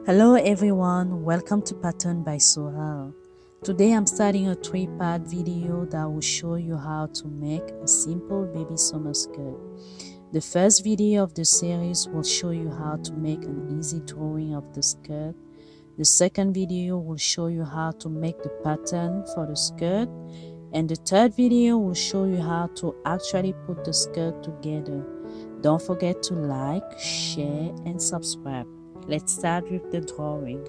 Hello everyone, welcome to Pattern by Sohal. Today I'm starting a 3-part video that will show you how to make a simple baby summer skirt. The first video of the series will show you how to make an easy drawing of the skirt. The second video will show you how to make the pattern for the skirt. And the third video will show you how to actually put the skirt together. Don't forget to like, share, and subscribe. Let's start with the drawing.